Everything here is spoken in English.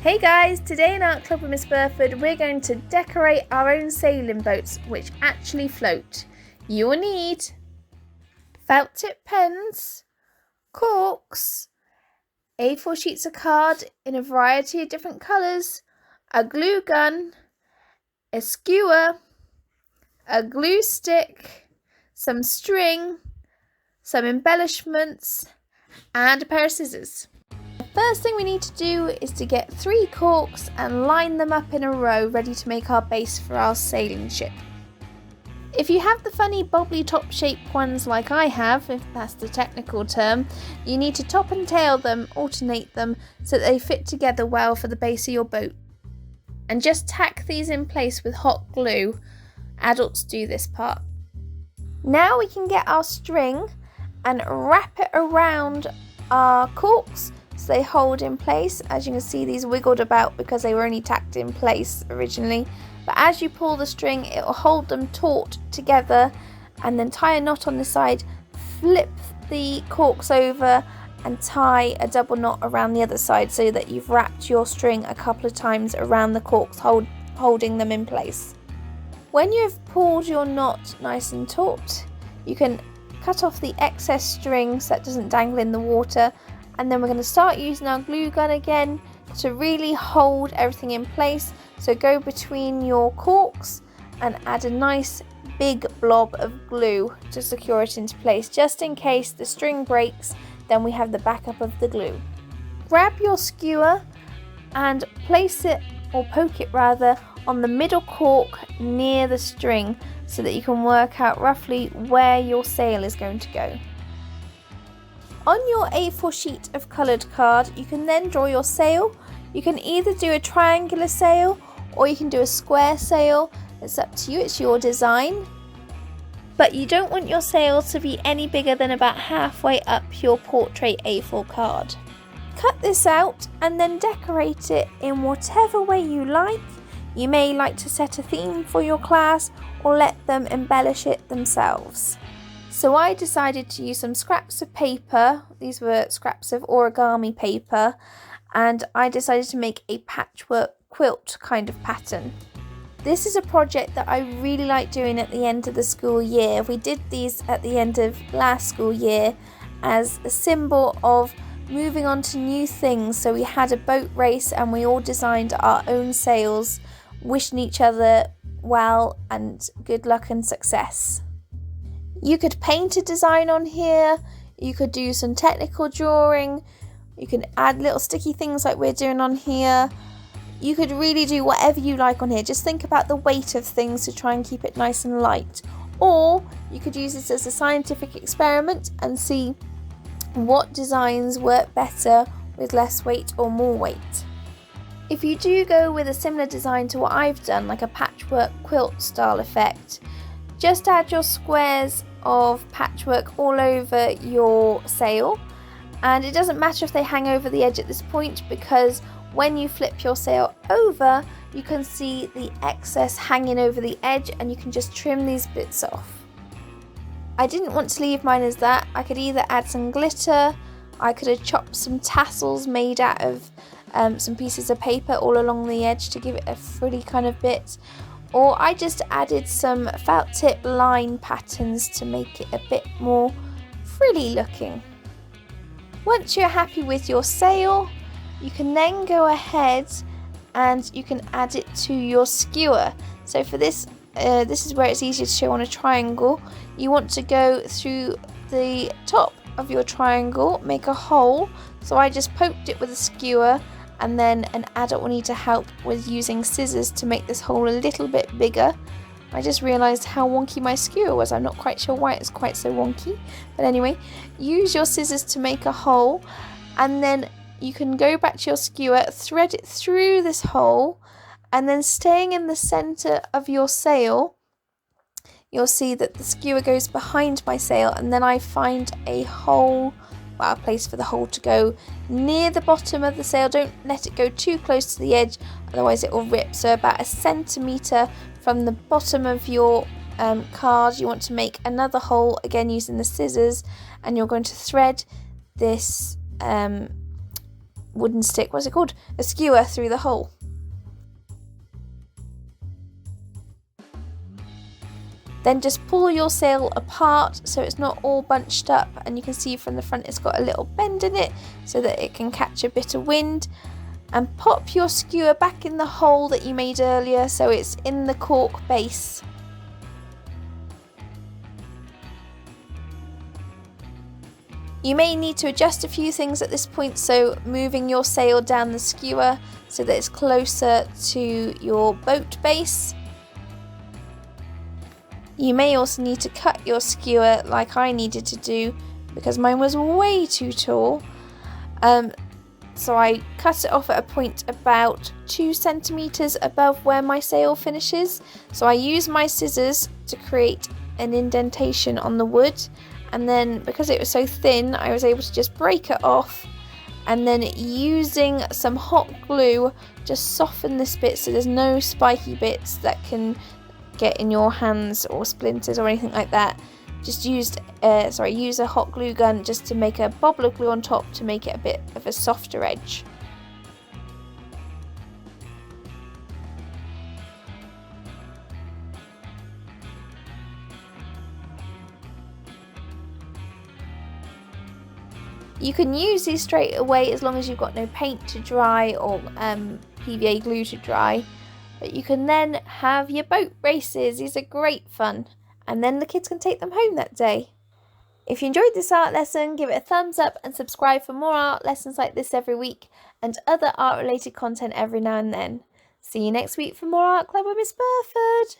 Hey guys, today in Art Club with Miss Burford we're going to decorate our own sailing boats which actually float. You will need felt tip pens, corks, A4 sheets of card in a variety of different colours, a glue gun, a skewer, a glue stick, some string, some embellishments and a pair of scissors. First thing we need to do is to get 3 corks and line them up in a row ready to make our base for our sailing ship. If you have the funny bobbly top shaped ones like I have, if that's the technical term, you need to top and tail them, alternate them so that they fit together well for the base of your boat. And just tack these in place with hot glue. Adults do this part. Now we can get our string and wrap it around our corks so they hold in place. As you can see, these wiggled about because they were only tacked in place originally, but as you pull the string it will hold them taut together, and then tie a knot on the side, flip the corks over and tie a double knot around the other side so that you've wrapped your string a couple of times around the corks, holding them in place. When you've pulled your knot nice and taut, you can cut off the excess string so that doesn't dangle in the water, and then we're going to start using our glue gun again to really hold everything in place. So go between your corks and add a nice big blob of glue to secure it into place, just in case the string breaks. Then we have the backup of the glue. Grab your skewer and place it, or poke it rather, on the middle cork near the string so that you can work out roughly where your sail is going to go. On your A4 sheet of coloured card, you can then draw your sail. You can either do a triangular sail or you can do a square sail. It's up to you, it's your design. But you don't want your sail to be any bigger than about halfway up your portrait A4 card. Cut this out and then decorate it in whatever way you like. You may like to set a theme for your class or let them embellish it themselves. So I decided to use some scraps of paper. These were scraps of origami paper, and I decided to make a patchwork quilt kind of pattern. This is a project that I really like doing at the end of the school year. We did these at the end of last school year as a symbol of moving on to new things. So we had a boat race and we all designed our own sails, wishing each other well and good luck and success. You could paint a design on here, you could do some technical drawing, you can add little sticky things like we're doing on here. You could really do whatever you like on here. Just think about the weight of things to try and keep it nice and light. Or you could use this as a scientific experiment and see what designs work better with less weight or more weight. If you do go with a similar design to what I've done, like a patchwork quilt style effect, just add your squares of patchwork all over your sail, and it doesn't matter if they hang over the edge at this point, because when you flip your sail over you can see the excess hanging over the edge and you can just trim these bits off. I didn't want to leave mine as that. I could either add some glitter, I could have chopped some tassels made out of some pieces of paper all along the edge to give it a frilly kind of bit, or I just added some felt tip line patterns to make it a bit more frilly looking. Once you're happy with your sail, you can then go ahead and you can add it to your skewer. So for this, this is where it's easier to show on a triangle. You want to go through the top of your triangle, make a hole. So I just poked it with a skewer, and then an adult will need to help with using scissors to make this hole a little bit bigger. I just realised how wonky my skewer was. I'm not quite sure why it's quite so wonky. But anyway, use your scissors to make a hole, and then you can go back to your skewer, thread it through this hole, and then staying in the centre of your sail, you'll see that the skewer goes behind my sail, and then I find a hole, a place for the hole to go near the bottom of the sail. Don't let it go too close to the edge, otherwise it will rip. So about 1 centimetre from the bottom of your card, you want to make another hole, again using the scissors, and you're going to thread this wooden stick, what's it called? A skewer through the hole. Then just pull your sail apart so it's not all bunched up, and you can see from the front it's got a little bend in it so that it can catch a bit of wind. And pop your skewer back in the hole that you made earlier so it's in the cork base. You may need to adjust a few things at this point, so moving your sail down the skewer so that it's closer to your boat base. You may also need to cut your skewer like I needed to do because mine was way too tall. So I cut it off at a point about 2 centimeters above where my sail finishes. So I use my scissors to create an indentation on the wood, and then because it was so thin I was able to just break it off, and then using some hot glue just soften this bit so there's no spiky bits that can get in your hands or splinters or anything like that. Just use a hot glue gun just to make a bobble of glue on top to make it a bit of a softer edge. You can use these straight away as long as you've got no paint to dry or PVA glue to dry. But you can then have your boat races. These are great fun. And then the kids can take them home that day. If you enjoyed this art lesson, give it a thumbs up and subscribe for more art lessons like this every week and other art related content every now and then. See you next week for more Art Club with Miss Burford.